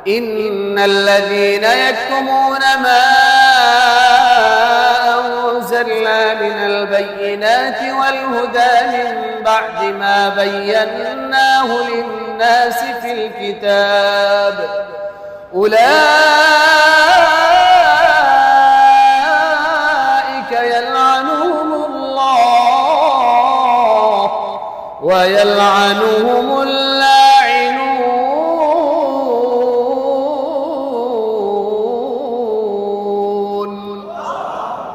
ইন্নাল্লাযীনা ইয়াকতুমুনা মা আনজালনা মিনাল বায়্যিনাতি ওয়াল হুদা মিন বা'দি মা বায়্যানাহু লিন-নাসি ফিল কিতাব উলাইকা ইয়ালআনুহুমুল্লাহ ওয়া ইয়ালআনুহুমুল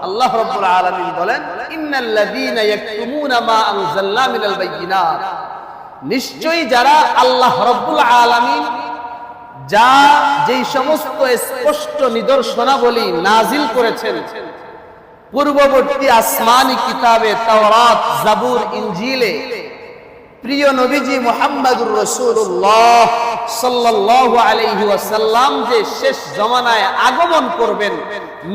আল্লাহ রাব্বুল আলামিন বলেন ইন্নাল্লাযীনা ইয়াকতুমুনা মা আনজালনা মিনাল বায়্যিনাত, নিশ্চয়ই যারা আল্লাহ রাব্বুল আলামিন যেই সমস্ত স্পষ্ট নিদর্শনাবলী নাজিল করেছেন পূর্ববর্তী আসমানি কিতাবে তাওরাত, জাবুর, ইনজিলে প্রিয় নবীজি মুহাম্মদুর রাসূলুল্লাহ সাল্লাল্লাহু আলাইহি ওয়াসাল্লাম যে শেষ জামানায় আগমন করবেন,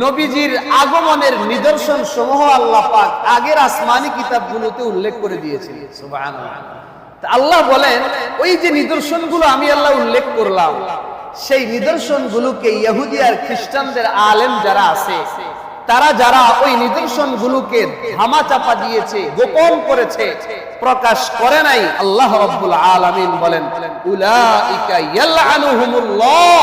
নবীজির আগমনের নিদর্শন সমূহ আল্লাহ পাক আগের আসমানি কিতাবগুলোতে উল্লেখ করে দিয়েছেন। সুবহানাল্লাহ। আল্লাহ বলেন ওই যে নিদর্শনগুলো আমি আল্লাহ উল্লেখ করলাম, সেই নিদর্শনগুলোকে ইহুদি আর খ্রিস্টানদের আলেম যারা আছে তারা যারা ওই নিদর্শনগুলোকে ধামাচাপা দিয়েছে, গোপন করেছে, প্রকাশ করে নাই, আল্লাহ রাব্বুল আলামিন বলেন উলাইকা ইয়ালআনুহুমুল্লাহ,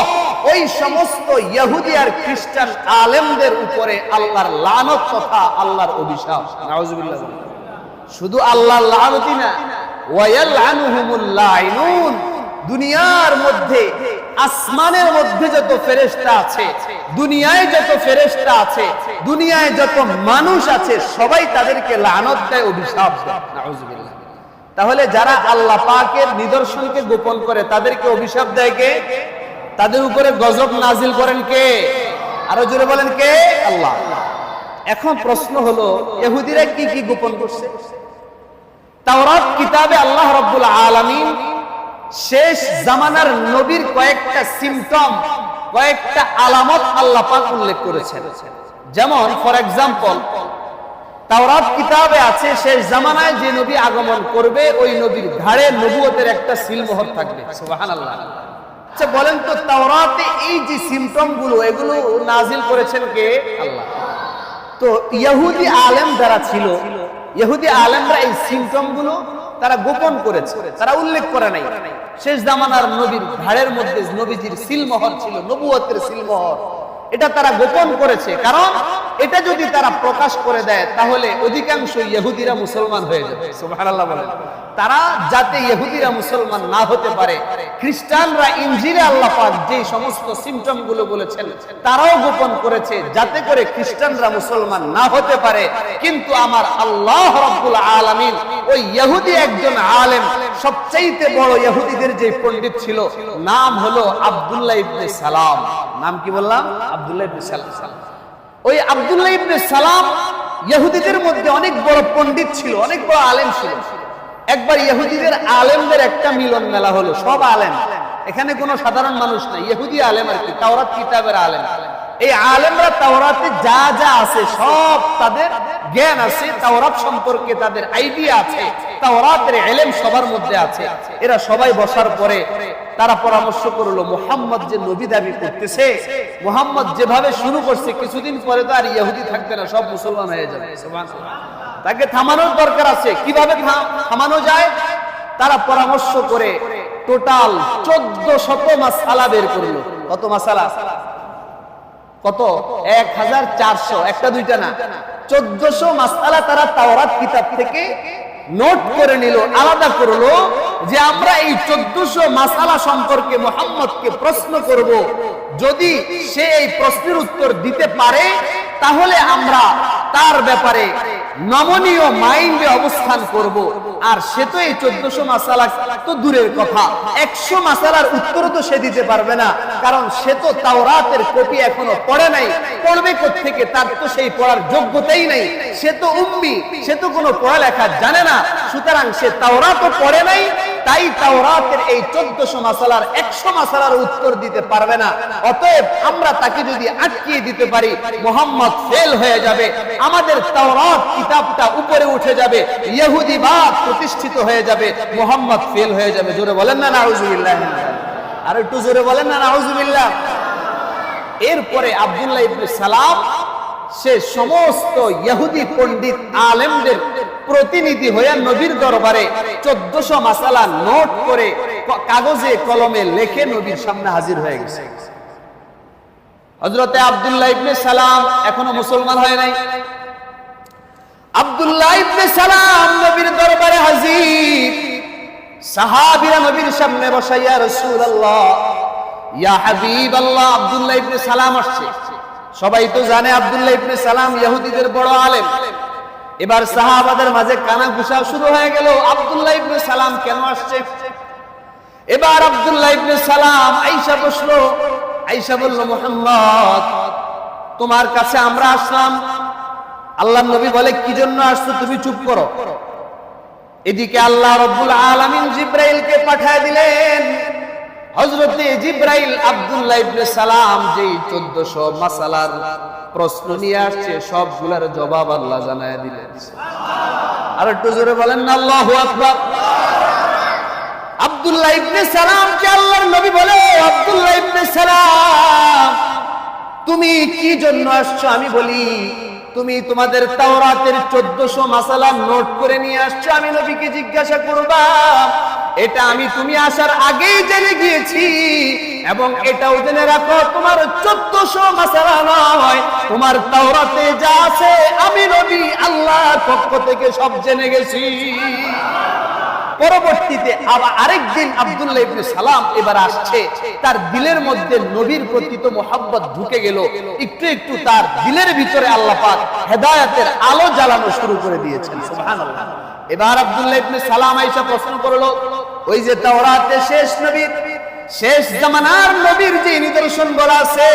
ওই সমস্ত ইহুদি আর খ্রিস্টান আলেমদের উপরে আল্লাহর লানত তথা আল্লাহর অভিশাপ। নাউজুবিল্লাহ। শুধু আল্লাহর লানতই না, ওয়া ইয়ালআনুহুমুল লাইনুন, দুনিয়ার মধ্যে আসমানের মধ্যে যত ফেরেশতা আছে, দুনিয়ায় যত ফেরেশতা আছে, দুনিয়ায় যত মানুষ আছে, সবাই তাদেরকে লানত দেয়, অভিশাপ দেয়। নাউজুবিল্লাহ। তাহলে যারা আল্লাহ পাকের নিদর্শনকে গোপন করে তাদেরকে অভিশাপ দেয় কে? তাদের উপরে গজব নাজিল করেন কে? আরো জোরে বলেন কে? আল্লাহ। এখন প্রশ্ন হলো ইহুদিরা কি কি গোপন করছে? তাওরাত কিতাবে আল্লাহ রাব্বুল আলামিন শেষ জামানার নবীর কয়েকটা সিম্পটম, কয়েকটা আলামত আল্লাহ পাক উল্লেখ করেছেন। যেমন ফর এক্সাম্পল তাওরাত কিতাবে আছে শেষ জামানায় যে নবী আগমন করবে ওই নবীর ঘাড়ে নবুয়তের একটা সিলমোহর থাকবে। সুবহানাল্লাহ। আচ্ছা বলেন তো তাওরাতে এই যে সিম্পটম গুলো এগুলো নাজিল করেছেন কে? আল্লাহ। তো ইহুদি আলেম যারা ছিল, ইহুদি আলেমরা এই সিম্পটম গুলো তারা গোপন করেছে, তারা উল্লেখ করে নাই। শেষ জামানার নবীর ঘাড়ের মধ্যে নবীজির সিলমোহর ছিল, নবুয়তের সিলমোহর, এটা তারা গোপন করেছে। কারণ এটা যদি তারা প্রকাশ করে দেয় তাহলে অধিকাংশ ইহুদিরা মুসলমান হয়ে যাবে। সুবহানাল্লাহ বলেন। তারা যাতে ইহুদিরা মুসলমান না হতে পারে, খ্রিস্টানরা ইনজিলে আল্লাহ পাক যে সমস্ত সিম্পটম গুলো বলেছেন তারাও গোপন করেছে যাতে করে খ্রিস্টানরা মুসলমান না হতে পারে। কিন্তু আমার আল্লাহ রাব্বুল আলামিন ওই ইহুদি একজন আলেম, সবচাইতে বড় ইহুদিদের যে পণ্ডিত ছিল, নাম হলো আব্দুল্লাহ ইবনে সালাম। নাম কি বললাম? আব্দুল্লাহ ইবনে সালাম। ওই আব্দুল্লাহ ইবনে সালাম ইহুদিদের মধ্যে অনেক বড় পণ্ডিত ছিল, অনেক বড় আলেম ছিল। একবার ইহুদিদের আলেমদের একটা মিলন মেলা হলো, সব আলেম, এখানে কোনো সাধারণ মানুষ নাই, ইহুদি আলেম আর কি, তাওরাত কিতাবের আলেম। এই আলেমরা তাওরাতে যা যা আছে সব তাদের জ্ঞান আছে, তাওরাত সম্পর্কে তাদের আইডিয়া আছে, তাওরাতের ইলম সবার মধ্যে আছে। এরা সবাই বসার পরে তারা পরামর্শ করলো মুহাম্মদ যে নবী দাবি করতেছে, মুহাম্মদ যেভাবে শুরু করছে কিছুদিন পরে তো আর ইহুদি থাকবে না, সব মুসলমান হয়ে যাবে। সুবহানাল্লাহ। তাকে থামানোর দরকার আছে। কিভাবে থামানো যায়? তারা পরামর্শ করে টোটাল 1400 মাসআলা বের করলো। কত মাসআলা? কত? 1400, একটা দুইটা না, 1400 মাসআলা তারা তাওরাত কিতাব থেকে নোট করে নিল, আলাদা করলো যে আমরা এই 1400 মাসআলা সম্পর্কে মুহাম্মদকে প্রশ্ন করব, যদি সে এই প্রশ্নের উত্তর দিতে পারে তাহলে আমরা তার ব্যাপারে নমনীয় মাইন্ডে অবস্থান করব। আর সে তো এই 1400 মাসআলা তো দূরের কথা, 100 মাসআলার উত্তর তো সে দিতে পারবে না, কারণ সে তো তাওরাতের কপি এখনো পড়ে নাই। পড়বে কোত্থেকে? তার তো সেই পড়ার যোগ্যতাই নাই, সে তো উম্মি, সে তো কোনো পড়ালেখা জানে না। সুতরাং সে তাওরাতও পড়ে নাই, তাই তাওরাতের এই 1400 মাসআলার 100 মাসআলার উত্তর দিতে পারবে না। অতএব আমরা তাকে যদি আটকিয়ে দিতে পারি মুহাম্মদ ফেল হয়ে যাবে, আমাদের তাওরাত কিতাবটা উপরে উঠে যাবে, ইহুদিবাদ প্রতিষ্ঠিত হয়ে যাবে, মুহাম্মদ ফেল হয়ে যাবে। জোরে বলেন না নাউজুবিল্লাহ। আর একটু জোরে বলেন না নাউজুবিল্লাহ। এরপরে আব্দুল্লাহ ইবনে সালাম সে সমস্ত ইহুদি পণ্ডিত আলেমদের প্রতিনিধি হয়ে নবীর দরবারে 1400 মাসালা নোট করে কাগজে কলমে লিখে নবীর সামনে হাজির হয়ে গেছে। হযরতে আব্দুল্লাহ ইবনে সালাম এখনো মুসলমান হয় নাই। আব্দুল্লাহ ইবনে সালাম নবীর দরবারে হাজির। সাহাবীরা নবীর সামনে বসাইয়া রাসূলুল্লাহ, ইয়া হাবিবাল্লাহ, আব্দুল্লাহ ইবনে সালাম আসছে। সবাই তো জানে আব্দুল্লাহ ইবনে সালাম ইহুদিদের বড় আলেম। এবার সাহাবাদের মাঝে কানাঘুষা শুরু হয়ে গেল, আব্দুল্লাহ ইবনে সালাম কেন আসছে। এবার আব্দুল্লাহ ইবনে সালাম আয়েশা বসলো। আয়েশা বলল, মুহাম্মদ, তোমার কাছে আমরা আসলাম। আল্লাহর নবী বলে, কি জন্য আসছো? তুমি চুপ করো। এদিকে আল্লাহ রাব্বুল আলামিন জিবরাইলকে পাঠিয়ে দিলেন। হযরতে জিবরাইল আব্দুল্লাহ ইবনে সালাম যেই 1400 মাসালার প্রশ্ন নিয়ে আসছে সবগুলোর জবাব আল্লাহ জানায় দিলেন। আর একটু জোরে বলেন না আল্লাহু আকবার। আব্দুল্লাহ ইবনে সালামকে আল্লাহর নবী বলে, আব্দুল্লাহ ইবনে সালাম, তুমি কি জন্য আসছো? আমি বলি, তুমি তোমাদের তাওরাতের 1400 মাসালা নোট করে নিয়ে আসছো। আমি নবীকে জিজ্ঞাসা করবা, এটা আমি তুমি আসার আগেই জেনে গিয়েছি। এবং এটাও জেনে রাখো, তোমার 1400 মাসালা নয়, তোমার তাওরাতে যা আছে আমি নবী আল্লাহর পক্ষ থেকে সব জেনে গেছি। পরবর্তীতে আবার আরেকদিন আব্দুল্লাহ ইবনে সালাম এবার আসছে। তার দিলের মধ্যে নবীর প্রতি তো মোহাব্বত ঢুকে গেল। একটু একটু তার দিলের ভিতরে আল্লাহ পাক হেদায়েতের আলো জ্বালানো শুরু করে দিয়েছেন। সুবহানাল্লাহ। এবার আব্দুল্লাহ ইবনে সালাম আয়েশা প্রশ্ন করলো, ওই যে তাওরাতে শেষ নবীর, শেষ জামানার নবীর যে নিদর্শন বলা আছে,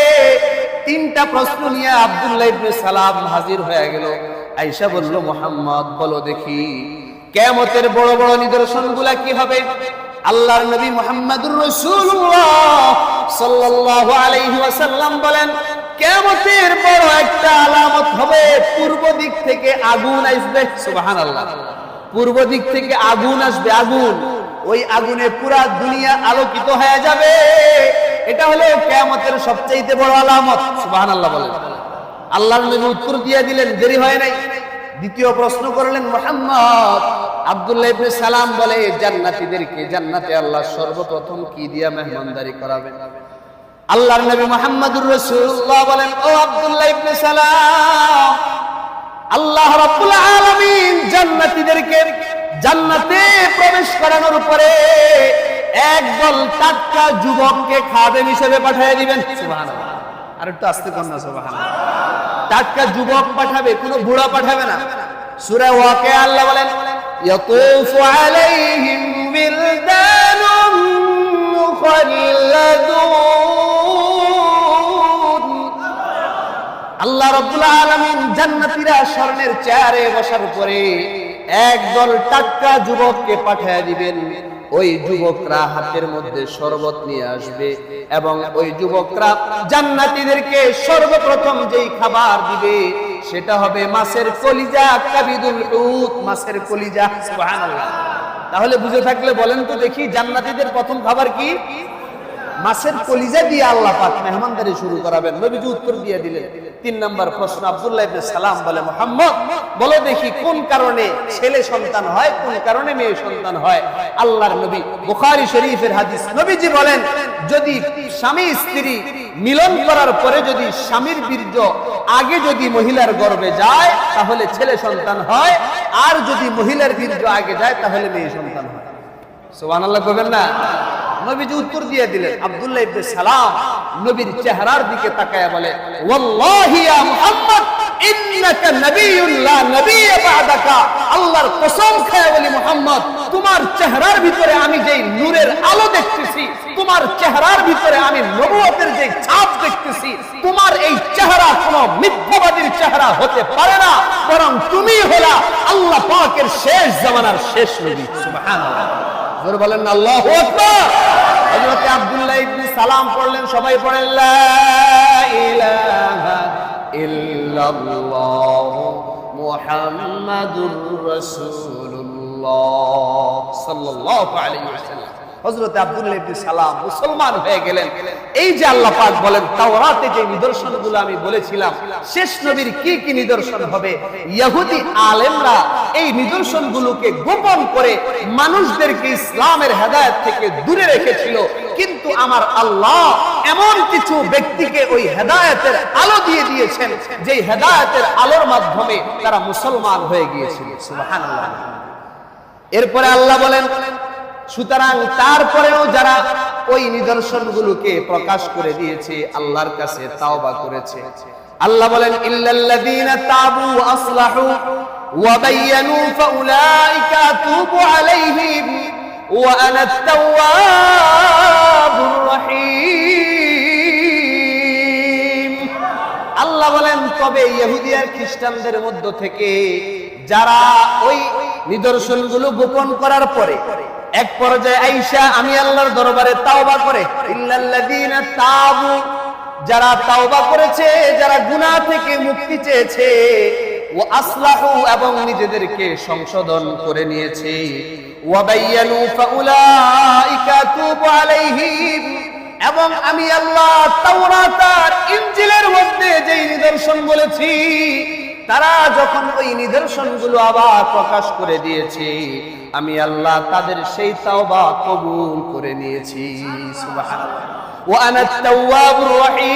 3টা প্রশ্ন নিয়ে আব্দুল্লাহ ইবনে সালাম হাজির হয়ে গেল। আয়েশা বলল, মুহাম্মদ, বলো দেখি কিয়ামতের বড় বড় নিদর্শনগুলা কি হবে? আল্লাহর নবী মুহাম্মদুর রাসূলুল্লাহ সাল্লাল্লাহু আলাইহি ওয়াসাল্লাম বলেন, কিয়ামতের বড় একটা আলামত হবে, পূর্ব দিক থেকে আগুন আসবে। সুবহানাল্লাহ। পূর্ব দিক থেকে আগুন আসবে, আগুন। ওই আগুনে পুরা দুনিয়া আলোকিত হয়ে যাবে। এটা হলো কিয়ামতের সবচেয়ে বড় আলামত। সুবহানাল্লাহ বলেন। আল্লাহর নবী উত্তর দিয়ে দিলেন, দেরি হয় নাই। দ্বিতীয় প্রশ্ন করলেন, মুহাম্মদ, আব্দুল্লাহ ইবনে সালাম বলে, জান্নাতীদেরকে জান্নাতে আল্লাহ সর্বপ্রথম কি দিয়া মেহমানদারি করাবেন? আল্লাহর নবী মুহাম্মদুর রাসূলুল্লাহ বলেন, ও আব্দুল্লাহ ইবনে সালাম, আল্লাহ রাব্বুল আলামিন জান্নাতীদেরকে জান্নাতে প্রবেশ করানোর পরে একদল টাটকা যুবককে খাদেম হিসেবে পাঠিয়ে দিবেন। সুবহানাল্লাহ। আর একটু আস্তে কর না, সুবহানাল্লাহ। টাটকা যুবক পাঠাবে, কোনো বুড়া পাঠাবে না। সূরা ওয়াকিয়া আল্লাহ বলেন, ইয়াতুফু আলাইহিম বিলদানুন মুখাল্লাদুন। আল্লাহ রাব্বুল আলামিন জান্নাতীরা স্বর্ণের চেয়ারে বসার পরে একদল টাটকা যুবককে পাঠিয়ে দিবেন। ওই যুবকরা হাতের মধ্যে শরবত নিয়ে আসবে এবং ওই যুবকরা জান্নাতীদেরকে সর্বপ্রথম যেই খাবার দিবে সেটা হবে মাছের কলিজা, কাবিদুল উত, মাছের কলিজা। সুবহানাল্লাহ। তাহলে বুঝে থাকলে বলেন তো দেখি, জান্নাতীদের প্রথম খাবার কি? মাছের কলিজা দিয়ে আল্লাহ পাক মেহমানদারি শুরু করাবেন। নবীজি উত্তর দিয়ে দিলেন। 3 নম্বর প্রশ্ন, আব্দুল্লাহ ইবনে সালাম বলে, মুহাম্মদ, বলো দেখি কোন কারণে ছেলে সন্তান হয়, কোন কারণে মেয়ে সন্তান হয়? আল্লাহর নবী, বুখারী শরীফের হাদিস, নবীজি বলেন, যদি স্বামী স্ত্রী মিলন করার পরে যদি স্বামীর বীর্য আগে যদি মহিলার গর্ভে যায় তাহলে ছেলে সন্তান হয়, আর যদি মহিলার বীর্য আগে যায় তাহলে মেয়ে সন্তান হয়। সুবহানাল্লাহ কইবেন না? নবীজি উত্তর দিয়ে দিলেন। আব্দুল্লাহ ইবনে সালাম নবীর চেহারার দিকে তাকায় বলে, ওয়াল্লাহি ইয়া মুহাম্মদ ইন্নাকা নাবিয়্যুন লা নাবিয়্য বা'দাকা। আল্লাহর কসম খেয়ে বলি, মুহাম্মদ, তোমার চেহারার ভিতরে আমি যেই নূরের আলো দেখতেছি, তোমার চেহারার ভিতরে আমি নবুয়তের যে ছাপ দেখতেছি, তোমার এই চেহারা কোনো মিথ্যাবাদীর চেহারা হতে পারে না, বরং তুমি হলা আল্লাহ পাকের শেষ জামানার শেষ নবী। সুবহানাল্লাহ। জোরে বলেন না আল্লাহু আকবার। হযরত আব্দুল্লাহ ইবনে সালাম পড়লেন, সবাই পড়েন, লা ইলাহা ইল্লাল্লাহ মুহাম্মাদুর রাসূলুল্লাহ সাল্লাল্লাহু আলাইহি ওয়াসাল্লাম। হযরত আব্দুল্লাহ ইবনে সালাম মুসলমান হয়ে গেলেন। এই যে আল্লাহ পাক বলেন তাওরাতে যে নিদর্শনগুলো আমি বলেছিলাম শেষ নবীর কি কি নিদর্শন হবে, ইহুদি আলেমরা এই নিদর্শনগুলোকে গোপন করে মানুষদেরকে ইসলামের হেদায়েত থেকে দূরে রেখেছিল, কিন্তু আমার আল্লাহ এমন কিছু ব্যক্তিকে ওই হেদায়েতের আলো দিয়ে দিয়েছেন যে হেদায়েতের আলোর মাধ্যমে তারা মুসলমান হয়ে গিয়েছিল। সুবহানাল্লাহ। এরপরে আল্লাহ বলেন সুতরাং তারপরেও যারা ওই নিদর্শনগুলোকে প্রকাশ করে দিয়েছে, আল্লাহর কাছে তাওবা করেছে, আল্লাহ বলেন ইল্লাল্লাযীনা তাবু ওয়া আসলাহু ওয়া বায়্যানু ফাউলাইকা আতুবু আলাইহিম ওয়া আনাত তাওয়াবুর রহিম। আল্লাহ বলেন তবে ইহুদি আর খ্রিস্টানদের মধ্য থেকে যারা ওই নিদর্শনগুলো গোপন করার পরে এক পর্যায়ে আইসা আমি আল্লাহর দরবারে তাওবা করে, ইল্লাল্লাযীনা তাবু, যারা তাওবা করেছে, যারা গুনাহ থেকে মুক্তি চেয়েছে, ওয়া আসলাহু, এবং নিজেদেরকে সংশোধন করে নিয়েছে, ওয়া বায়্যানু ফাউলাইকা আতুবু আলাইহিম, এবং আমি আল্লাহ তাওরাত আর ইনজিলের মধ্যে যেই নিদর্শন বলেছি তারা যখন ওই নিদর্শনগুলো আবার প্রকাশ করে দিয়েছে, আমি আল্লাহ তাদের সেই তাওবা কবুল করে নিয়েছি। সুবহানাল্লাহ। ওয়া আনাত তাওয়াবুর রহিম।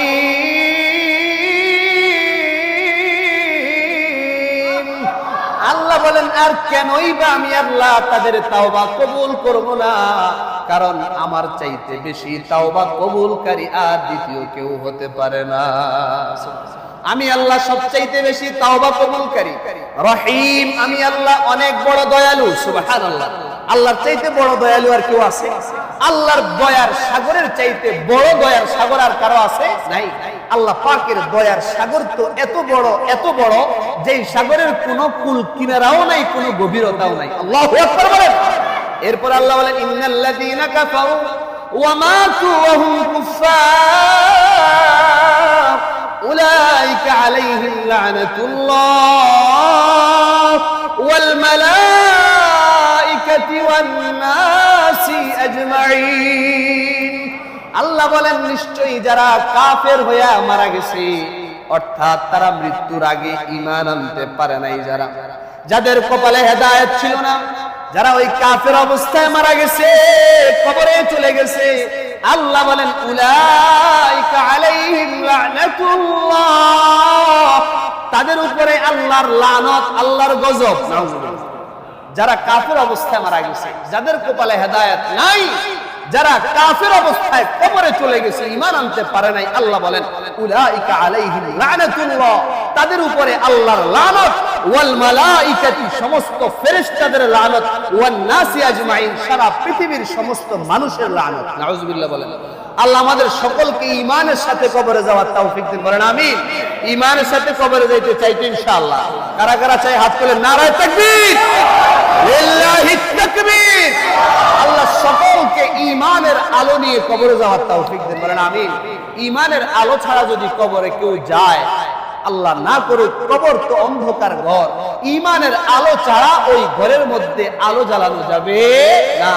আল্লাহ বলেন আর কেনই বা আমি আল্লাহ তাদের তাওবা কবুল করব না, কারণ আমার চাইতে বেশি তাওবা কবুলকারী আর দ্বিতীয় কেউ হতে পারে না। আমি আল্লাহ সবচাইতে বেশি তাওবা কবুলকারী। রহিম, আমি আল্লাহ অনেক বড় দয়ালু। সুবহানাল্লাহ। আল্লাহর চাইতে বড় দয়ালু আর কেউ আছে? আল্লাহর দয়ার সাগরের চাইতে বড় দয়ার সাগর আর কারো আছে? নাই। আল্লাহ পাকের দয়ার সাগর তো এত বড় যেই সাগরের কোনো কুল কিনারাও নাই, কোনো গভীরতাও নাই। আল্লাহু আকবার বলেন। এরপর আল্লাহ বলেন ইন্নাল্লাযীনা কাফারু ওয়া মাতু ওয়া হুম কুফফার উলাইকা আলাইহিম লা'নাতুল্লাহ ওয়াল মালাইকাতি ওয়ান নাসি আজমাইন। আল্লাহ বলেন নিশ্চয়ই যারা কাফের হইয়া মারা গেছে, অর্থাৎ তারা মৃত্যুর আগে ঈমান আনতে পারে নাই, যাদের কপালে হেদায়েত ছিল না, যারা ওই কাফের অবস্থায় মারা গেছে, কবরে চলে গেছে, আল্লাহ বলেন উলাইকা আলাইহিম লা'নাতুল্লাহ, তাদের উপরে আল্লাহর লানত, আল্লাহর গজব। নাউজুবিল্লাহ। যারা কাফের অবস্থায় মারা গেছে, যাদের কপালে হেদায়েত নাই, যারা কাফের অবস্থায় কবরে চলে গেছে, ঈমান আনতে পারে নাই, আল্লাহ বলেন উলাইকা আলাইহিম লা'নাতুল্লাহ, তাদের উপরে আল্লাহর লানত, ওয়াল মালাইকাতি, সমস্ত ফেরেশতাদের লানত, ওয়ান নাসি আজমাইন, সারা পৃথিবীর সমস্ত মানুষের লানত। নাউজুবিল্লাহ বলেন। আল্লাহ আমাদের সকলকে ঈমানের সাথে কবরে যাওয়ার তৌফিক দিন, বলেন আমিন। ঈমানের সাথে কবরে যাইতে চাইতে ইনশাআল্লাহ কারা কারা চাই হাত তুলে নারায়ে তাকবীর, লিল্লাহিত তাকবীর। আল্লাহ সকলকে ঈমানের আলো নিয়ে কবরে যাওয়ার তৌফিক দিন, বলেন আমিন। ঈমানের আলো ছাড়া যদি কবরে কেউ যায়, আল্লাহ না করুক, কবর তো অন্ধকার ঘর, ঈমানের আলো ছাড়া ওই ঘরের মধ্যে আলো জ্বালানো যাবে না।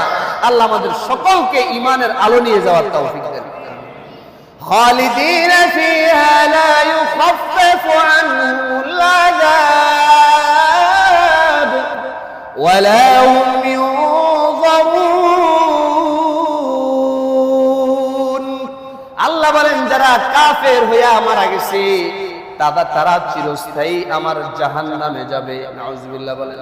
আল্লাহ আমাদের সকলকে ঈমানের আলো নিয়ে যাওয়ার তৌফিক দেন। খালিদিনা ফিহা লা ইউখাফফাফু আনহুমুল আযাব ওয়া লা হুম ইউযারুন। আল্লাহ বলেন যারা কাফের হইয়া মারা গেছে তারা চিরস্থায়ী আমার জাহান্নামে যাবে। নাউজুবিল্লাহ বলেন।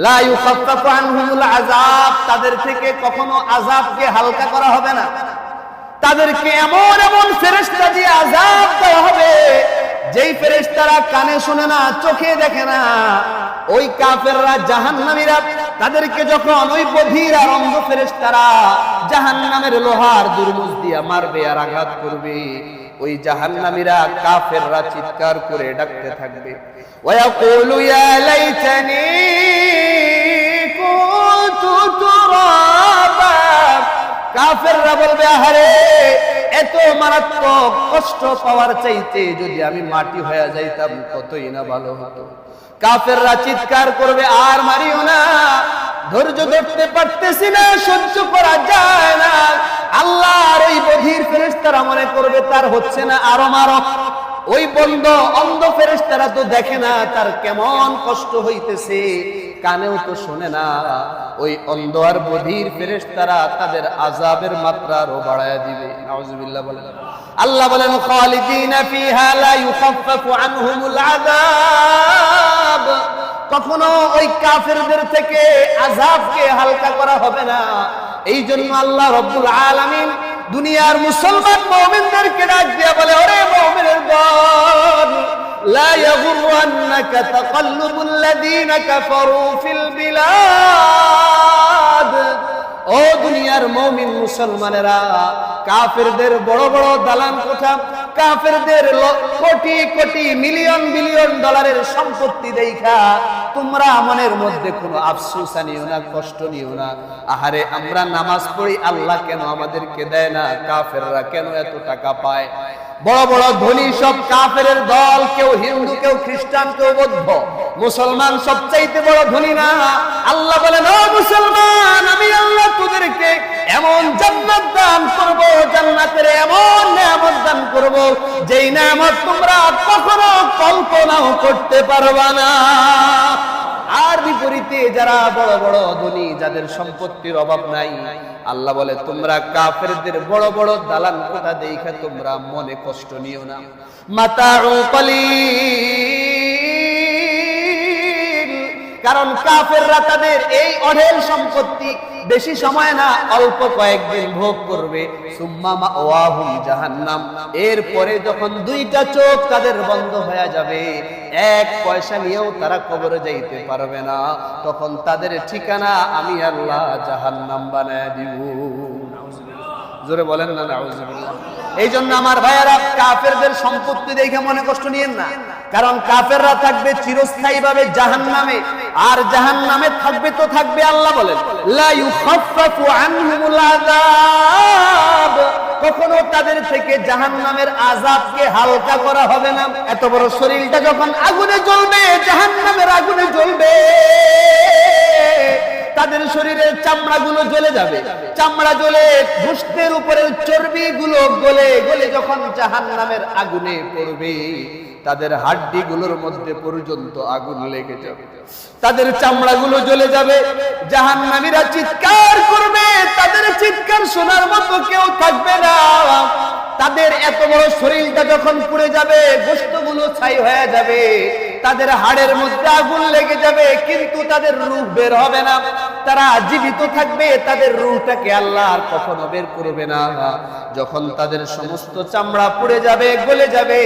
লা ইউখাফফাফু আনহুমুল আযাব, তাদের থেকে কখনো আযাবকে হালকা করা হবে না, তাদেরকে এমন এমন ফেরেশতা দিয়ে আযাব দেওয়া হবে যেই ফেরেশতারা কানে শুনে না, চোখে দেখে না। ওই কাফেররা জাহান্নামীরা তাদেরকে যখন ওই বধির আর অন্ধ ফেরেশতারা জাহান্নামের লোহার দুর্মুজ দিয়া মারবে আর আঘাত করবে, ওই জাহান্নামীরা কাফেররা চিৎকার করে ডাকতে থাকবে, ওয়ায়াকুলু ইয়া লাইতানি কুনতু তুরাবা। কাফেররা বলবে আহারে, এত মারাত্মক কষ্ট পাওয়ার চাইতে যদি আমি মাটি হয়ে যাইতাম কতই না ভালো হতো। কাফেররা চিৎকার করবে আর মারিও না, ধৈর্য ধরতে পারতেছি না, সহ্য করা যায় না। আল্লাহর ওই বধির ফেরেশতারা মনে করবে তার হচ্ছে না, আরো মারো। ওই অন্ধ ফেরেশতারা তো দেখে না তার কেমন কষ্ট হইতেছে, কানেও তো শোনে না। ওই অন্ধ আর বধির ফেরেশতারা তাদের আযাবের মাত্রা আরো বাড়ায় দিবে। নাউযুবিল্লাহ বলেন। আল্লাহ বলেন খালিদিনা ফিহা লা ইউখাফফাফু আনহুমুল আযাব। কখনো ওই কাফেরদের থেকে আযাবকে হালকা করা হবে না। এই জন্য আল্লাহ রাব্বুল আলামিন দুনিয়ার মুসলমান মুমিনদেরকে ডাক দিয়ে বলে, ওরে মুমিনের দল, লা ইয়াগুররান্নাকা তাকাল্লুবুল লাযীনা কাফারু ফিল বিলাদ। ও দুনিয়ার মুমিন মুসলমানেরা, কাফেরদের বড় বড় দালান কোঠা, কাফেরদের কোটি কোটি মিলিয়ন বিলিয়ন ডলারের সম্পত্তি দেখা তোমরা মনের মধ্যে কোনো আফসোস নিও না, কষ্ট নিও না। আহারে আমরা নামাজ পড়ি, আল্লাহ কেন আমাদেরকে দেয় না? কাফেররা কেন এত টাকা পায়? বড় বড় ধনী সব কাফেরের দল, কেউ হিন্দু, কেউ খ্রিস্টান, কেউ বৌদ্ধ। মুসলমান সবচাইতে বড় ধনী না? আল্লাহ বলেন, ও মুসলমান, আমি আল্লাহ তোদেরকে এমন জান্নাত দান করব, জান্নাতের এমন নিয়ামত দান করব যেই নিয়ামত তোমরা কখনো কল্পনাও করতে পারবা না। আর বিপরীতে যারা বড় বড় ধনী, যাদের সম্পত্তির অভাব নাই, আল্লাহ বলে তোমরা কাফেরদের বড় বড় দালান কোঠা দেখা তোমরা মনে কষ্ট নিও না। মাতাউ কলিল, কারণ কাফেররা তাদের এই অঢেল সম্পত্তি বেশি সময় না, অল্প কয়েকদিন ভোগ করবে। সুম্মা মাওয়াহুম জাহান্নাম, এরপরে যখন দুইটা চোখ তাদের বন্ধ হয়ে যাবে, এক পয়সা নিয়েও তারা কবরে যাইতে পারবে না, তখন তাদের ঠিকানা আমি আল্লাহ জাহান্নাম বানায় দিব। জোরে বলেন না নাউযুবিল্লাহ। এই জন্য আমার ভাইয়েরা, কাফেরদের সম্পত্তি দেখে মনে কষ্ট নিয়েন না, কারণ কাফেররা থাকবে চিরস্থায়ী ভাবে জাহান্নামে, আর জাহান্নামে থাকবে তো থাকবে। আল্লাহ বলেন লা ইউখাফফাফু আনহুমুল আযাব, কখনো তাদের থেকে জাহান্নামের আযাবকে হালকা করা হবে না। এত বড় শরীরটা যখন আগুনে জ্বলবে, জাহান্নামের আগুনে জ্বলবে, তাদের শরীরের চামড়াগুলো জ্বলে যাবে, চামড়া জ্বলে গোশতের উপরের চর্বিগুলো গলে গলে যখন জাহান্নামের আগুনে পড়বে, তাদের হাড্ডিগুলোর মধ্যে পর্যন্ত আগুন লেগে যাবে, তাদের চামড়াগুলো জ্বলে যাবে। জাহান্নামীরা চিৎকার করবে, তাদের চিৎকার শোনার মতো কেউ থাকবে না। তাদের এত বড় শরীরটা যখন পুড়ে যাবে, গোশতগুলো ছাই হয়ে যাবে, তাদের হাড়ের মধ্যে আগুন লেগে যাবে, কিন্তু তাদের রূহ বের হবে না, তারা জীবিত থাকবে, তাদের রূহটাকে আল্লাহ আর কখনো বের করবে না। যখন তাদের সমস্ত চামড়া পুড়ে যাবে, গলে যাবে,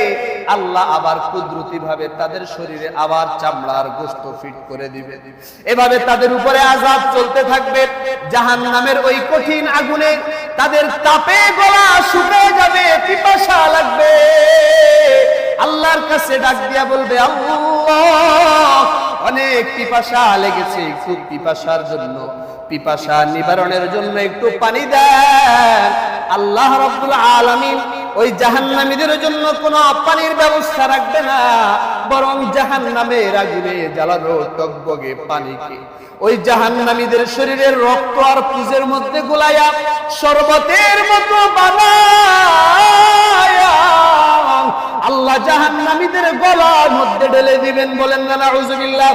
আল্লাহ আবার কুদরতি ভাবে তাদের শরীরে আবার চামড়ার গোশত ফিট করে দিবে। এভাবে তাদের উপরে আযাব চলতে থাকবে। জাহান্নামের ওই কঠিন আগুনে তাদের তাপে গলা শুকিয়ে যাবে, পিপাসা লাগবে। আল্লাহর কাছে ডাক দিয়া বলবে, আল্লাহ অনেক পিপাসা লেগেছে, খুব পিপাসার জন্য, পিপাসা নিবারণের জন্য একটু পানি দেন। আল্লাহ রাব্বুল আলামিন ওই জাহান্নামীদের জন্য কোনো পানির ব্যবস্থা রাখবে না, বরং জাহান্নামের আগুনে জ্বালানো টকবগে পানিকে ওই জাহান্নামীদের শরীরের রক্ত আর পুজের মধ্যে গোলায়া শরবতের মতো বানায়া আল্লাহ জাহান্নামীদের গলার মধ্যে ঢেলে দিবেন। বলেন না নাউযুবিল্লাহ।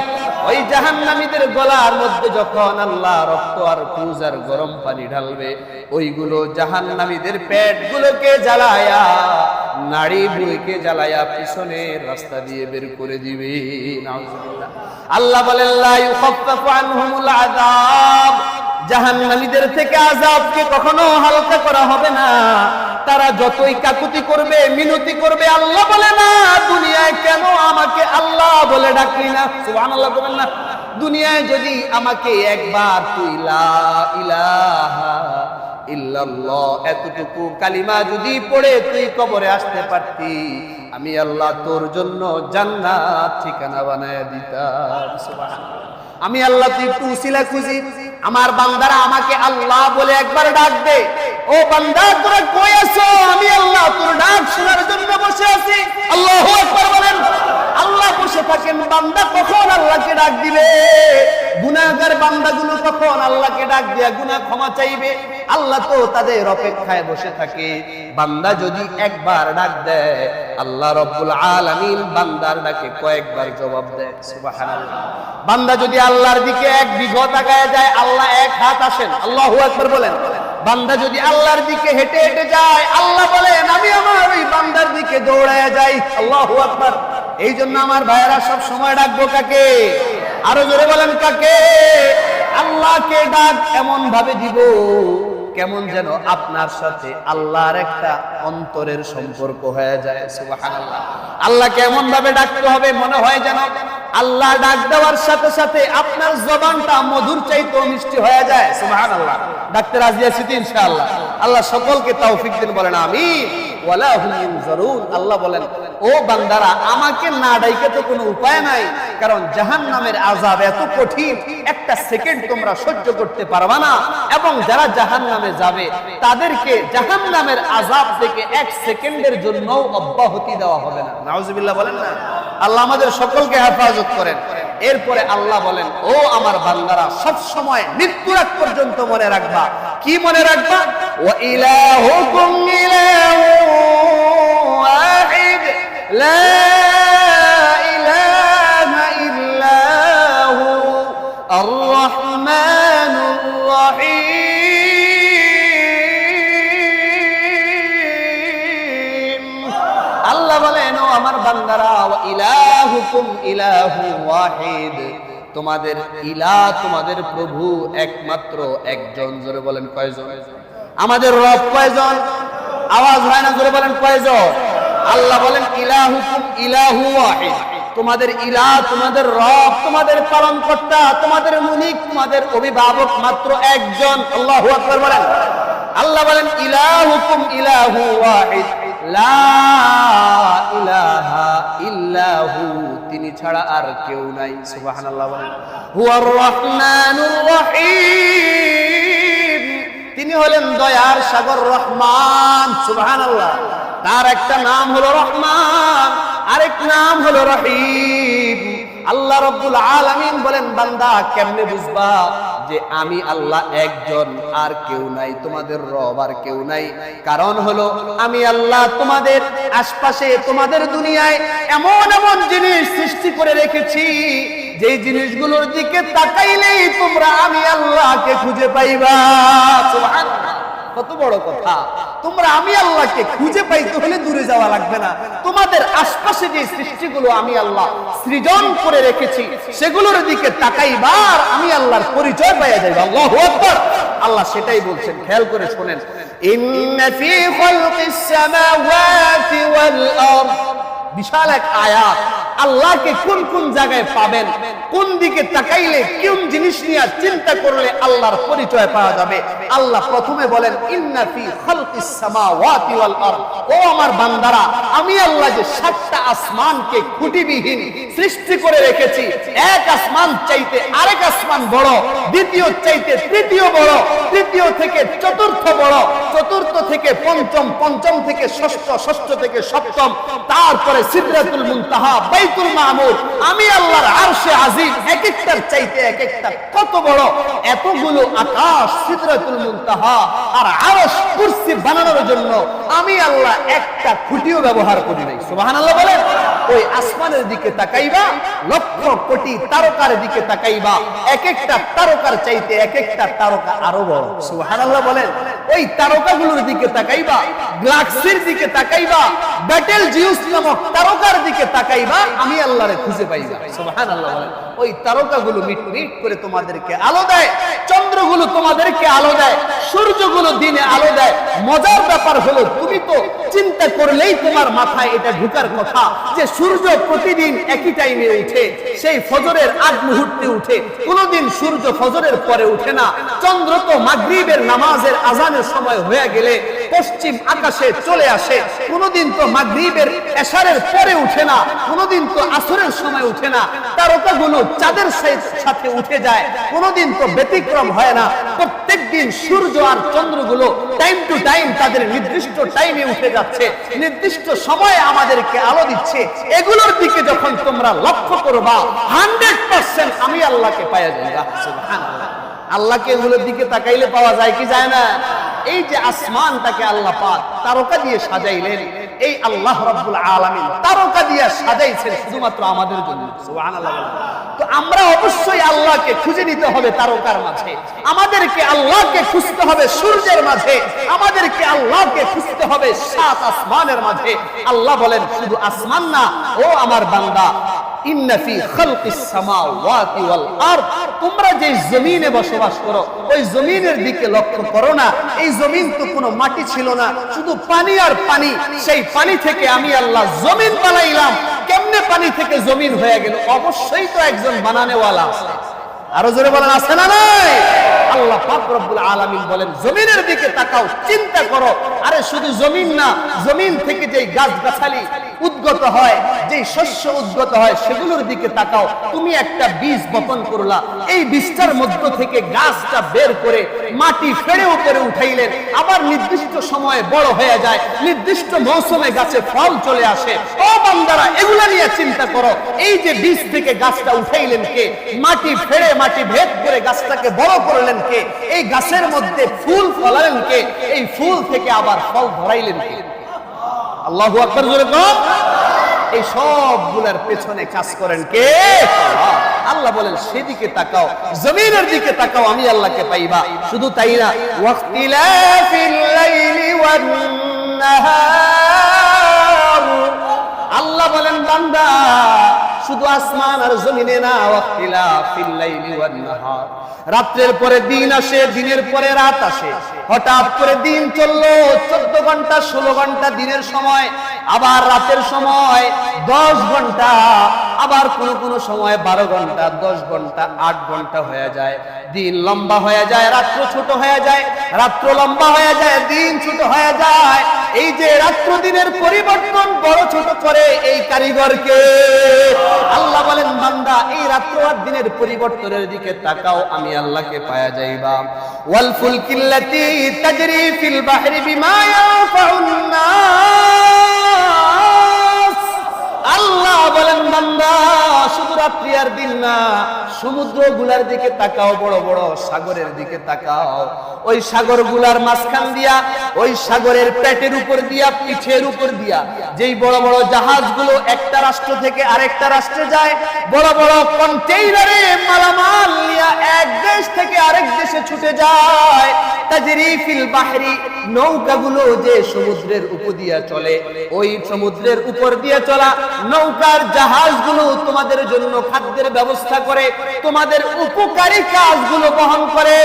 ওই জাহান্নামীদের গলার মধ্যে যখন আল্লাহ রক্ত আর পুজ আর গরম পানি ঢালবে, ওইগুলো জাহান্নামীদের পেটগুলোকে জ্বালায়া, নাড়ি বুড়িকে জ্বালায়া পিছনের রাস্তা দিয়ে বের করে দিবে। নাউযুবিল্লাহ। আল্লাহ বলেন লা ইউখাফফাফু আনহুমুল আযাব, জাহান্নামীদের থেকে আযাবকে কখনো হালকা করা হবে না। তারা যতই কাকুতি করবে, মিনতি করবে, আল্লাহ বলে না, দুনিয়ায় কেন আমাকে আল্লাহ বলে ডাকলি না? সুবহানাল্লাহ বলেন না। দুনিয়ায় যদি আমাকে একবার তুই লা ইলাহা ইল্লাল্লাহ এতটুকু কালিমা যদি পড়ে তুই কবরে আসতে পারতি, আমি আল্লাহ তোর জন্য জান্নাত ঠিকানা বানায় দিতাম। সুবহানাল্লাহ। আমি আল্লাহ তুই একটু উসিলা খুঁজি, আমার বান্দারা আমাকে আল্লাহ বলে একবার ডাক দে। ও বান্দা, তোরা কই আছো? আমি আল্লাহ তোর ডাক শোনার জন্য বসে আছি। আল্লাহু আকবার বলেন। আল্লাহ বসে থাকেন, বান্দা কখন আল্লাহকে ডাক দিবে? গুনাহগার বান্দাগুলো কখন দিয়া গুনাহ ক্ষমা চাইবে। আল্লাহ তো তাদের অপেক্ষায় বসে থাকে। বান্দা যদি একবার ডাক দেয়, আল্লাহ রাব্বুল আলামিন বান্দার ডাকে কয়েকবার জবাব দেয়। সুবহানাল্লাহ। বান্দা যদি আল্লাহর দিকে এক বিঘত তাকায় যায়, আল্লাহ এক হাত আসেন, আল্লাহু আকবার বলেন। বান্দা যদি আল্লাহর দিকে হেঁটে হেঁটে যায়, আল্লাহ বলেন আমি আমার ওই বান্দার দিকে দৌড়ায় যাই। আল্লাহু আকবার। এই জন্য আমার ভাইয়েরা সব সময় ডাকবো কাকে? আরো জোরে বলেন কাকে? আল্লাহকে ডাক এমন ভাবে দিব কেমন যেন আপনার সাথে আল্লাহর একটা অন্তরের সম্পর্ক হয়ে যায়। সুবহানাল্লাহ। আল্লাহকে এমন ভাবে ডাকতে হবে মনে হয় যেন আল্লাহ ডাক দেওয়ার সাথে সাথে আপনার জবানটা মধুর চাইতে মিষ্টি হয়ে যায়। সুবহানাল্লাহ। ডাকতে রাজি আছি তো ইনশাআল্লাহ? আল্লাহ সকলকে তৌফিক দিন, বলেন আমিন। ওয়ালা হুম ইনজারুন। আল্লাহ বলেন ও বান্দারা, আমাকে না ডাইকে তো কোনো উপায় নাই, কারণ জাহান্নামের আযাব এত কঠিন, একটা সেকেন্ড তোমরা সহ্য করতে পারবা না। এবং যারা জাহান্নামে যাবে তাদেরকে জাহান্নামের আযাব থেকে এক সেকেন্ডের জন্য অব্যাহতি দেওয়া হবে না। নাউজুবিল্লাহ বলেন না। আল্লাহ আমাদের সকলকে হেফাজত করেন। এরপরে আল্লাহ বলেন ও আমার বান্দারা, সব সময় মৃত্যুর আগ পর্যন্ত মনে রাখবা। কি মনে রাখবা? ওয়া ইলাহুকুম ইলাহু ওয়াহিদ লা ইলাহা ইল্লাহু আর রহমানুর রহিম। আল্লাহ বলেন ও আমার বান্দারা, ওয়া ইলাহুকুম ইলাহু ওয়াহিদ, তোমাদের ইলাহ, তোমাদের প্রভু একমাত্র একজন। জোরে বলেন কয়জন? আমাদের রব কয়জন? আওয়াজ হয় না, জোরে বলেন কয়জন? আল্লাহ বলেন ইলাহুকুম ইলাহু ওয়াহিদ, তোমাদের ইলাহ, তোমাদের রব, তোমাদের পালনকর্তা, তোমাদের মুনিক, তোমাদের অভিভাবক মাত্র একজন। আল্লাহু আকবার বলেন। আল্লাহ বলেন ইলাহুকুম ইলাহু ওয়াহিদ লা ইলাহা ইল্লাহু, তিনি ছাড়া আর কেউ নাই। সুবহানাল্লাহ বলেন। হুয়ার রহমানুর রহিম, তিনি হলেন দয়ার সাগর রহমান। সুবহানাল্লাহ। তার একটা নাম হলো রহমান, আরেক নাম হলো রহিম। আল্লাহ রাব্বুল আলামিন বলেন বান্দা কেমনে বুঝবা যে আমি আল্লাহ একজন আর কেউ নাই, তোমাদের রব আর কেউ নাই? কারণ হলো আমি আল্লাহ তোমাদের আশপাশে, তোমাদের দুনিয়ায় এমন এমন জিনিস সৃষ্টি করে রেখেছি যে জিনিসগুলোর দিকে তাকাইলেই তোমরা আমি আল্লাহকে খুঁজে পাইবা। সুবহানাল্লাহ। কত বড় কথা! তোমরা আমি আল্লাহকে খুঁজে পাইতে হলে দূরে যাওয়া লাগবে না। তোমাদের আশপাশে যে সৃষ্টিগুলো আমি আল্লাহ সৃজন করে রেখেছি সেগুলোর দিকে তাকাইবার আমি আল্লাহর পরিচয় পাওয়া যাবে। আল্লাহু আকবার। আল্লাহ সেটাই বলছেন, খেয়াল করে শুনেন। ইন্না ফি খালকিস সামাওয়াতি ওয়াল আরদ, বিশাল এক আয়াত। আল্লাহকে কোন কোন জায়গায় পাবেন, কোন দিকে তাকাইলে কোন জিনিস নিয়ে চিন্তা করলে আল্লাহর পরিচয় পাওয়া যাবে। আল্লাহ প্রথমে বলেন ইন্না ফি খালকিস সামাওয়াতি ওয়াল আরদ, ও আমার বান্দারা, আমি আল্লাহ যে সাতটা আসমানকে খুঁটিবিহীন সৃষ্টি করে রেখেছি, এক আসমান চাইতে আরেক আসমান বড়, দ্বিতীয় চাইতে তৃতীয় বড়, তৃতীয় থেকে চতুর্থ বড়, চতুর্থ থেকে পঞ্চম, পঞ্চম থেকে ষষ্ঠ, ষষ্ঠ থেকে সপ্তম, তারপরে সিদরাতুল মুনতাহা, বাইতুল মামুর। আমি আল্লাহর আরশে আজিম এক একটার চাইতে এক একটা কত বড়। এতগুলো আকাশ, সিদরাতুল মুনতাহা আর আরশ, কুরসি বানানোর জন্য আমি আল্লাহ একটা খুঁটিও ব্যবহার করি নাই। সুবহানাল্লাহ বলেন। ওই আসমানের দিকে তাকাইবা, লক্ষ কোটি তারকার দিকে তাকাইবা, এক একটা তারকার চাইতে এক একটা তারকা আরো বড়। সুবহানাল্লাহ বলেন। ওই তারকাগুলোর দিকে তাকাইবা, গ্যালাক্সির দিকে তাকাইবা, ব্যাটেল জিউস নামক তারকার দিকে তাকাইবা, আমি আল্লাহরে খুঁজে পাইবা। সুবহানাল্লাহ বলেন। ওই তারকাগুলো মিট মিট করে তোমাদেরকে আলো দেয়, চন্দ্রগুলো তোমাদেরকে আলো দেয়, সূর্যগুলো দিনে আলো দেয়। মজার ব্যাপার হলো তুমি তো চিন্তা করলেই তোমার মাথায় এটা ঢুকার কথা যে সূর্য প্রতিদিন একই টাইমে উঠে, সেই ফজরের আগ মুহূর্তে উঠে, কোনদিন সূর্য ফজরের পরে উঠে না। চন্দ্র তো মাগরিবের নামাজের আজানের সময় হয়ে গেলে পশ্চিম আকাশে চলে আসে, কোনদিন তো মাগরিবের এশারের পরে উঠে না, কোনদিন তো আসরের সময় উঠে না। তারকাগুলো চাঁদের সাথে উঠে যায়, কোনদিন তো ব্যতিক্রম হয় না। প্রত্যেক দিন সূর্য আর চন্দ্রগুলো টাইম টু টাইম তাদের নির্দিষ্ট টাইমে উঠে যাচ্ছে, নির্দিষ্ট সময়ে আমাদেরকে আলো দিচ্ছে। এগুলোর দিকে যখন তোমরা লক্ষ্য করবা 100% আমি আল্লাহকে পাওয়া যাবে। সুবহানাল্লাহ। আল্লাহকে এগুলোর দিকে তাকাইলে পাওয়া যায় কি যায় না? এই যে আসমানটাকে আল্লাহ পাক তারকা দিয়ে সাজাইলেন, এই আল্লাহ রাব্বুল আলামিন তারকা দিয়ে সাজাইছেন শুধুমাত্র আমাদের জন্য। সুবহানাল্লাহ। তো আমরা অবশ্যই আল্লাহকে খুঁজে নিতে হবে তারকার মাঝে, আমাদেরকে আল্লাহকে খুঁজতে হবে সূর্যের মাঝে, আমাদেরকে আল্লাহকে খুঁজতে হবে সাত আসমানের মাঝে। আল্লাহ বলেন শুধু আসমান না, ও আমার বান্দা, ইন্না ফি খালকিস সামাওয়াতি ওয়াল আরদ, তোমরা যে জমিনে বসবাস করো ওই জমিনের দিকে লক্ষ্য করো না। এই জমিন তো কোনো মাটি ছিল না, শুধু পানি আর পানি। সেই পানি থেকে আমি আল্লাহ জমিন বানাইলাম। কেমনে পানি থেকে জমিন হয়ে গেল? অবশ্যই তো একজন বানানেওয়ালা আছে। আরো জোরে বলেন, আছে না নাই? আল্লাহ পাক রব্বুল আলামিন বলেন জমিনের দিকে তাকাও, চিন্তা করো। আরে শুধু জমিন না, জমিন থেকে যেই গাছগাছালি উদ্গত হয়, যেই শস্য উদ্গত হয়, সেগুলোর দিকে তাকাও। তুমি একটা বীজ বপন করলা, এই বীজটার মধ্য থেকে গাছটা বের করে মাটি ফেড়ে উপরে উঠাইলেন, আবার নির্দিষ্ট সময়ে বড় হয়ে যায়, নির্দিষ্ট মৌসুমে গাছে ফল চলে আসে। ও বান্দারা, এগুলা নিয়ে চিন্তা করো। এই যে বীজ থেকে গাছটা উঠাইলেন কে? মাটি ফেড়ে মাটি ভেদ করে গাছটাকে বড় করলেন কে? এই গাছের মধ্যে ফুল ফলালেন কে? এই ফুল থেকে আবার ফল ধরাইলেন কে? আল্লাহু আকবার জোরে বল। এই সবগুলোর পেছনে কাজ করেন কে? আল্লাহ বলেন সেদিকে তাকাও, জমিনের দিকে তাকাও, আমি আল্লাহকে পাইবা। শুধু তাই না, ওয়াক্তিলাফিল লাইলি ওয়ান নাহার, আল্লাহ বলেন বান্দা শুধু আসমান আর জমিনে না, ওয়াক্তিলাফিল লাইলি ওয়ান নাহার, রাতের পরে দিন আসে, দিনের পরে রাত আসে। হঠাৎ করে দিন চললো 14 ঘন্টা 16 ঘন্টা দিনের সময়, আবার রাতের সময় 10 ঘন্টা, আবার কোন সময় 12 ঘন্টা, 10 ঘন্টা, 8 ঘন্টা হয়ে যায়। দিন লম্বা হয়ে যায়, রাত্র ছোট হয়ে যায়, রাত্র লম্বা হয়ে যায়, দিন ছোট হয়ে যায়। এই যে রাত্র দিনের পরিবর্তন বড় ছোট করে এই কারিগরকে। আল্লাহ বলেন বান্দা এই রাত্র আর দিনের পরিবর্তনের দিকে তাকাও, আমি আল্লাহকে পায়া যাইবা। ওয়াল ফুলকিল্লাতি তাজরি ফিল বাহরি বিমা ইয়ানফাউন নাস, আল্লাহ বলেন বান্দা শুধু রাত্রি আর দিন না, সমুদ্রগুলার দিকে তাকাও, বড় বড় সাগরের দিকে তাকাও। ওই সাগরগুলার মাঝখান দিয়া, ওই সাগরের পেটের উপর দিয়া, পিঠের উপর দিয়া যেই বড় বড় জাহাজগুলো একটা রাষ্ট্র থেকে আরেকটা রাষ্ট্রে যায়, বড় বড় কন্টেইনারে মালামাল নিয়ে এক দেশ থেকে আরেক দেশে ছুটে যায়। তাজরি ফিল বাহরি, নৌকাগুলো যে সমুদ্রের উপর দিয়া চলে, ওই সমুদ্রের উপর দিয়ে চলা নৌকার জাহাজগুলো তোমাদের জন্য খাদ্যের ব্যবস্থা করে, তোমাদের উপকারী কাজগুলো বহন করে।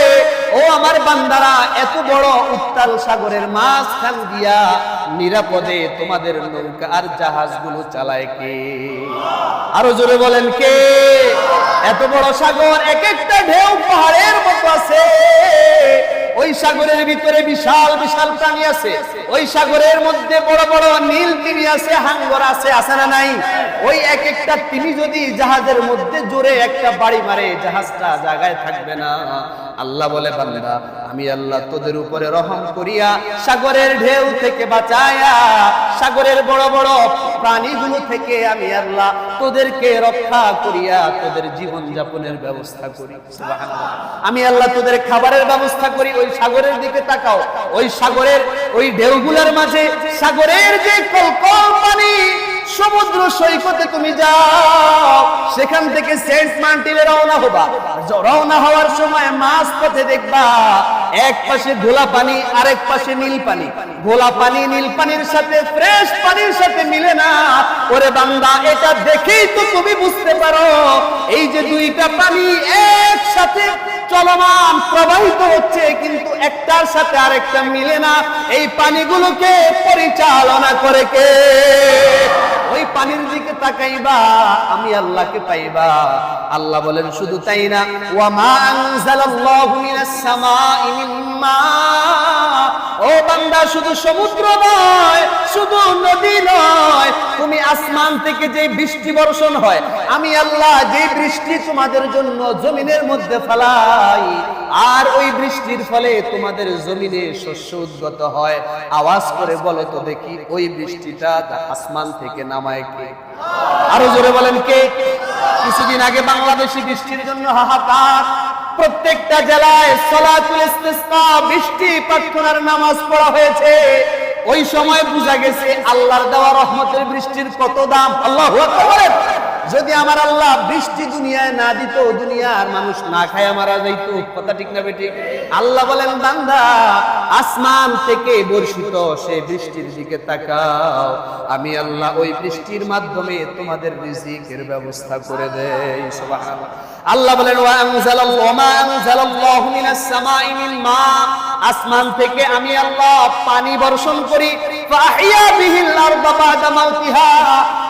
ও আমার বান্দারা, এত বড় উত্তাল সাগরের মাঝখান দিয়া নিরাপদে তোমাদের নৌকা আর জাহাজগুলো চালায় কে? আরো জোরে বলেন কে? এত বড় সাগর, এক একটা ঢেউ পাহাড়ের মতো আছে। ওই সাগরের ভিতরে বিশাল বিশাল প্রাণী আছে, ওই সাগরের মধ্যে বড় বড় নীল তিমি আছে, হাঙ্গর আছে, আছে না নাই? ওই এক একটা তিমি যদি জাহাজের মধ্যে জোরে একটা বাড়ি মারে, জাহাজটা জায়গায় থাকবে না। আল্লাহ বলে বান্দা আমি আল্লাহ তোদের উপরে রহম করিয়া সাগরের ঢেউ থেকে বাঁচায়া, সাগরের বড় বড় প্রাণীগুলো থেকে আমি আল্লাহ তোদেরকে রক্ষা করিয়া তোদের জীবন যাপনের ব্যবস্থা করি। সুবহানাল্লাহ। আমি আল্লাহ তোদের খাবারের ব্যবস্থা করি। ওই সাগরের দিকে তাকাও, ওই সাগরের ওই ঢেউগুলোর মাঝে সাগরের যে কলকল পানি, সমুদ্র সৈকতে তুমি যাও, সেখান থেকে সেন্ট মার্টিনে রওনা হবা। রওনা হওয়ার সময় মাঝ পথে দেখবা এক পাশে ঘোলা পানি, আরেক পাশে নীল পানি। ঘোলা পানি নীল পানির সাথে ফ্রেশ পানির সাথে মিলে না। ওরে বান্দা, এটা দেখেই তো তুমি বুঝতে পারো এই যে দুইটা পানি একসাথে চলমান প্রবাহিত হচ্ছে, কিন্তু একটার সাথে আরেকটা মিলে না। এই পানিগুলোকে পরিচালনা করে কে? ওই পানির দিকে তাকাইবা, আমি আল্লাহকে পাইবা। আল্লাহ বলেন শুধু তাই না, ওয়া মা আনজালাল্লাহু মিনাস সামাই মিন মা, ও বান্দা শুধু সমুদ্র নয়, শুধু নদী নয়, তুমি আসমান থেকে যে বৃষ্টি বর্ষণ হয়, আমি আল্লাহ যে বৃষ্টি তোমাদের জন্য জমিনের মধ্যে ফেলাই, আর ওই বৃষ্টির ফলে তোমাদের জমিনে শস্য উদ্গত হয়। আওয়াজ করে বলো তো দেখি, ওই বৃষ্টিটা আসমান থেকে নামায় কে? আরো জোরে বলেন কে? কিছুদিন আগে বাংলাদেশি বৃষ্টির জন্য হাহাকার, প্রত্যেকটা জেলায় সালাতুল ইস্তিসকা বৃষ্টি প্রার্থনার নামাজ পড়া হয়েছে। ওই সময় বুঝা গেছে আল্লাহর দেওয়া রহমতের বৃষ্টির কত দাম। আল্লাহু আকবার। যদি আমার আল্লাহ বৃষ্টি দুনিয়ায় না দিত, দুনিয়ার মানুষ না খায় মারা যাইতো। কথা ঠিক না বেঠিক? আল্লাহ বলেন, বান্দা আসমান থেকে বর্ষিত সেই বৃষ্টির দিকে তাকাও, আমি আল্লাহ ওই বৃষ্টির মাধ্যমে তোমাদের রিজিকের ব্যবস্থা করে দেই। সুবহানাল্লাহ। আল্লাহ বলেন, ওয়া আনজালাল্লাহু মিনাস সামাই মিন মা, আসমান থেকে আমি আল্লাহ পানি বর্ষণ করি। ফাহিয়া বিহিল আরদা বাদা মাউতিহা,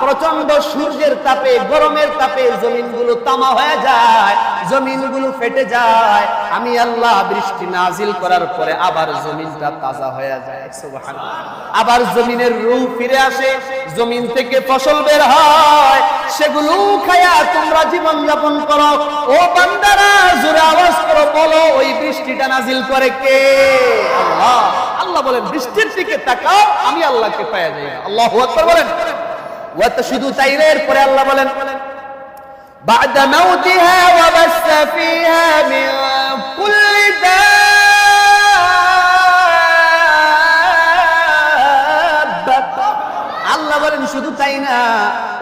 প্রচন্ড সূর্যের তাপে, গরমের তাপে জমিনগুলো তামা হয়ে যায়, জমিনগুলো ফেটে যায়। আমি আল্লাহ বৃষ্টি নাজিল করার পরে আবার জমিনটা তাজা হয়ে যায়। সুবহানাল্লাহ। আবার জমিনের রূহ ফিরে আসে, জমিন থেকে ফসল বের হয়, সেগুলো খায়া তোমরা জীবন যাপন করো। ও বান্দারা, জোরে আওয়াজ করো, বলো ওই বৃষ্টিটা নাজিল করে কে? আল্লাহ। আল্লাহ বলেন, বৃষ্টির দিকে তাকাও, আমি আল্লাহকে পাওয়া যায়। আল্লাহু আকবার বলেন। ওয়া শুধু তাই না, এরপরে আল্লাহ বলেন, বা'দা মাউতিহা ওয়া বাসসা ফিহা মিন কুল্লি দাব্বা। আল্লাহ বলেন, শুধু তাই না,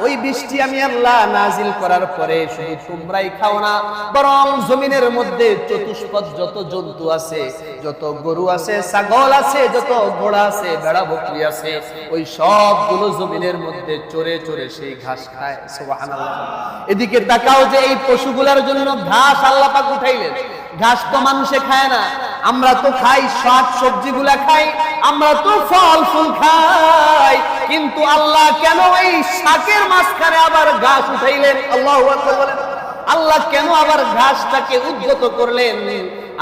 ওই বৃষ্টি আমি আল্লাহ নাজিল করার পরে শুধু তোমরাই খাও না, বরং জমিনের মধ্যে চতুষ্পদ যত জন্তু আছে, যত গরু আছে, ছাগল আছে, যত ঘোড়া আছে, ভেড়া বকরি আছে, ওই সবগুলো জমিনের মধ্যে চরে চরে সেই ঘাস খায়। সুবহানাল্লাহ। এদিকে তাকাও যে এই পশুগুলোর জন্য ঘাস আল্লাহ পাক উঠাইলেন। ঘাস তো মানুষে খায় না, আমরা তো খাই শাক সবজিগুলা খাই, আমরা তো ফল ফুল খাই, কিন্তু আল্লাহ কেন এই শাকের মাঝখানে আবার ঘাস উঠাইলেন? আল্লাহু আকবার বলেন। আল্লাহ কেন আবার ঘাসটাকে উদ্গত করলেন?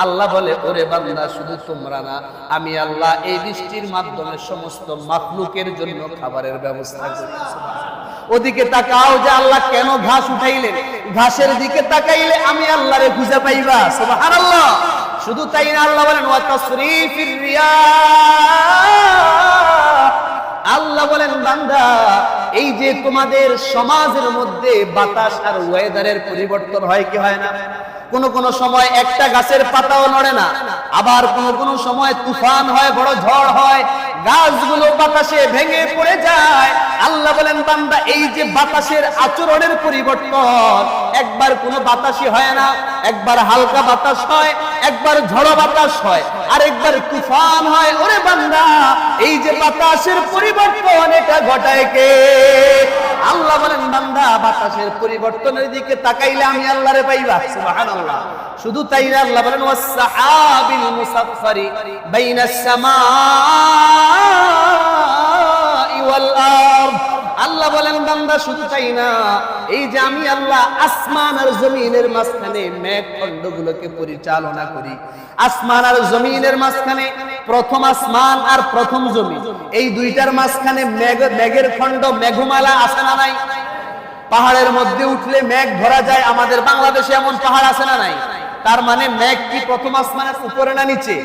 আল্লাহ বলে, ওরে বান্দা, শুধু তোমরা না, আমি আল্লাহ এই বৃষ্টির মাধ্যমে সমস্ত মাখলুকের জন্য খাবারের ব্যবস্থা করি। ওদিকে তাকাও যে আল্লাহ কেন ঘাস উঠাইলেন? ঘাসের দিকে তাকাইলে আমি আল্লাহরে খুঁজে পাইবা। সুবহানাল্লাহ। শুধু তাই না, আল্লাহ বলেন, ওয়া তাসরিফির রিয়াহ। আল্লাহ বলেন, বান্দা, এই যে তোমাদের সমাজের মধ্যে বাতাস আর ওয়েদারের পরিবর্তন হয় কি হয় না? কোন কোন সময় একটা গাছের পাতাও নড়ে না, আবার কোন কোন সময় তুফান হয়, বড় ঝড় হয়, গাছগুলো বাতাসে ভেঙে পড়ে যায়। আল্লাহ বলেন, বান্দা, এই যে বাতাসের আচরণের পরিবর্তন, একবার কোনো বাতাসই হয় না, একবার হালকা বাতাস হয়, একবার ঝড়ো বাতাস হয়, আর একবার তুফান হয়। ওরে বান্দা, এই যে বাতাসের পরিবর্তন, এটা ঘটায় কে? আল্লাহ বলেন, বান্দা, বাতাসের পরিবর্তনের দিকে তাকাইলে আমি আল্লাহরে পাইবা। সুবহানাল্লাহ। শুধু তাই না, আল্লাহ বলেন, ওয়াস সাহাবিল মুসাফফারি বাইনাস সামাই ওয়াল আরদ। আল্লাহ বলেন, বান্দা, শুধু তাই না, এই যে আমি আল্লাহ আসমান আর জমিনের মাঝখানে মেঘ খণ্ডগুলোকে পরিচালনা করি। আসমান আর জমিনের মাঝখানে, প্রথম আসমান আর প্রথম জমিন, এই দুইটার মাঝখানে মেঘের খণ্ড, মেঘমালা আছে না নাই? পাহাড়ের মধ্যে উঠলে মেঘ ধরা যায়। আমাদের বাংলাদেশে এমন পাহাড় আছে না নাই? তার মানে মেঘ কি প্রথম আসমানের উপরে না নিচে?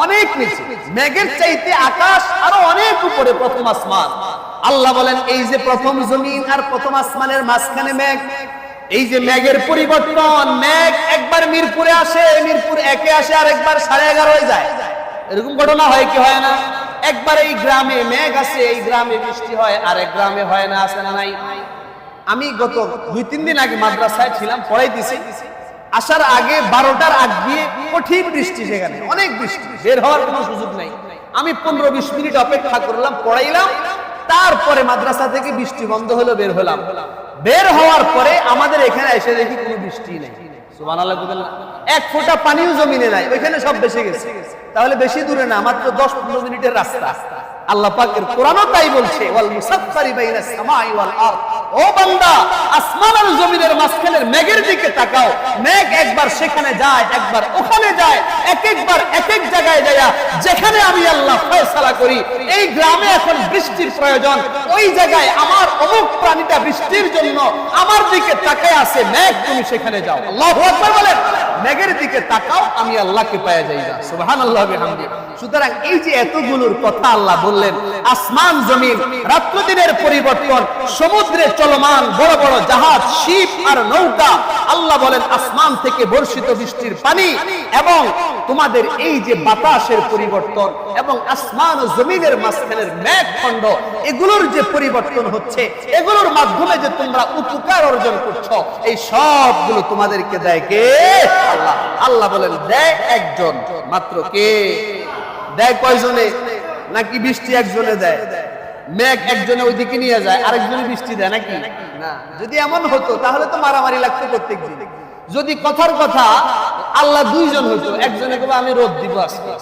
অনেক নিচে। মেঘের চাইতে আকাশ আরো অনেক উপরে প্রথম আসমান। আল্লাহ বলেন, এই যে প্রথম জমিন আর প্রথম আসমানের মাঝখানে মেঘ, এই যে মেঘের পরিবর্তন, মেঘ একবার মিরপুরে আসে, মিরপুর 1-এ আসে, আর একবার 11:30 যায়। এরকম ঘটনা হয় কি হয় না? একবার এই গ্রামে মেঘ আসে, এই গ্রামে বৃষ্টি হয়, আর এক গ্রামে হয় না, আসে না নাই? আমি গত 2-3 দিন আগে মাদ্রাসায় ছিলাম, পড়াইতেছি। আসার আগে 12টার আগ দিয়ে কঠিন বৃষ্টি, সেখানে অনেক বৃষ্টি, বের হওয়ার কোনো সুযোগ নাই। আমি 15-20 মিনিট অপেক্ষা করলাম, পড়াইলাম, তারপরে মাদ্রাসা থেকে বৃষ্টি বন্ধ হলো, বের হলাম। বের হওয়ার পরে আমাদের এখানে এসে দেখি কোনো বৃষ্টি নেই। সুবহানাল্লাহ। এক ফোঁটা পানিও জমিনে নাই, ওইখানে সব বেশি গেছে। তাহলে বেশি দূরে না, মাত্র 10-15 মিনিটের রাস্তা। আল্লাহ পাকের কোরআনও তাই বলছে, ওয়াল মুসাফফারি বাইনাস সামাই ওয়াল আরদ। ও বান্দা, আসমান আর জমিনের মাঝখানের মেঘের দিকে তাকাও। মেঘ একবার সেখানে যায়, একবার ওখানে যায়, একবার এক এক জায়গায় যায়। যেখানে আমি আল্লাহ ফয়সালা করি এই গ্রামে এখন বৃষ্টির প্রয়োজন, ওই জায়গায় আমার অমুক প্রাণীটা বৃষ্টির জন্য আমার দিকে তাকায় আছে, মেঘ তুমি সেখানে যাও। আল্লাহু আকবার বলেন। মেঘের দিকে তাকাও, আমি আল্লাহকে পাওয়া যাই না। সুবহানাল্লাহ বিহামদি। সুতরাং এই যে এতগুলোর কথা আল্লাহ বললেন, আসমান জমিন, রাত্র দিনের পরিবর্তন, সমুদ্রে চলমান বড় বড় জাহাজ, শিপ আর নৌকা, আল্লাহ বলেন আসমান থেকে বর্ষিত বৃষ্টির পানি, এবং তোমাদের এই যে বাতাসের পরিবর্তন এবং আসমান ও জমিনের মাঝখানের মেঘখণ্ড, এগুলোর যে পরিবর্তন হচ্ছে, এগুলোর মাধ্যমে যে তোমরা উপকার অর্জন করছো, এই সবগুলো তোমাদেরকে দেয় কে? আল্লাহ। আল্লাহ বলেন দেয় একজন মাত্র। কে দেয়? কয়জনে? নাকি বৃষ্টি একজনে দেয়? মেঘ একজনে ওইদিকে নিয়ে যায়, আরেকজনে বৃষ্টি দেয় নাকি? না। যদি এমন হতো তাহলে তো মারামারি লাগতো প্রত্যেক দিন। যদি কথার কথা আল্লাহ দুইজন হতো, একজনে বলে আমি রোদ দিব আজকে,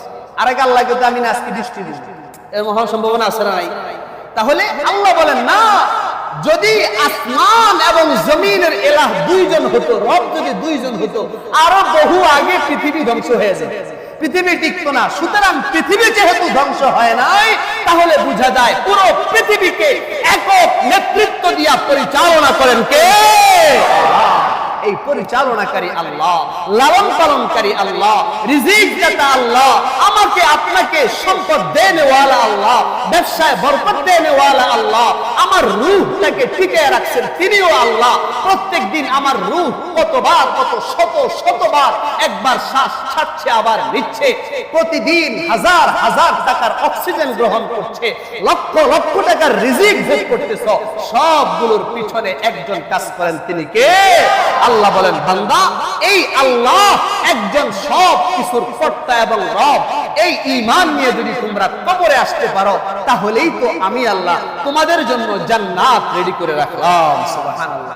আরেক আল্লাহকে তো আমি আজকে বৃষ্টি দিব, এর মহা সম্ভাবনা আছে না নাই? তাহলে আল্লাহ বলেন না, যদি আসমান এবং জমিনের এলাহ দুইজন হতো, রব যদি দুইজন হতো, আরো বহু আগে পৃথিবী ধ্বংস হয়ে যেত, পৃথিবী টিকতো না। সুতরাং পৃথিবী যেহেতু ধ্বংস হয় নাই, তাহলে বোঝা যায় পুরো পৃথিবীকে একক নেতৃত্ব দিয়া পরিচালনা করেন কে? এই পরিচালনাকারী আল্লাহ, লালন পালনকারী আল্লাহ, রিজিক দাতা আল্লাহ, আমাকে আপনাকে সম্পদ দেনেওয়ালা আল্লাহ, ব্যবসায় বরকত দেনেওয়ালা আল্লাহ, আমার রূহটাকে টিকিয়ে রাখছেন তিনিও আল্লাহ। প্রত্যেক দিন আমার রূহ কতবার, কত শত শতবার একবার শ্বাস ছাড়ছে আবার নিচ্ছে, প্রতিদিন হাজার হাজার টাকার অক্সিজেন গ্রহণ করছে, লক্ষ লক্ষ টাকার রিজিক ভোগ করতেছ, সবগুলোর পিছনে একজন কাজ করেন, তিনি কে? আল্লাহ বলেন বান্দা, এই আল্লাহ একজন সব কিছুর কর্তা এবং রব। এই ঈমান নিয়ে যদি তোমরা কবরে আসতে পারো, তাহলেই তো আমি আল্লাহ তোমাদের জন্য জান্নাত রেডি করে রাখলাম। সুবহানাল্লাহ।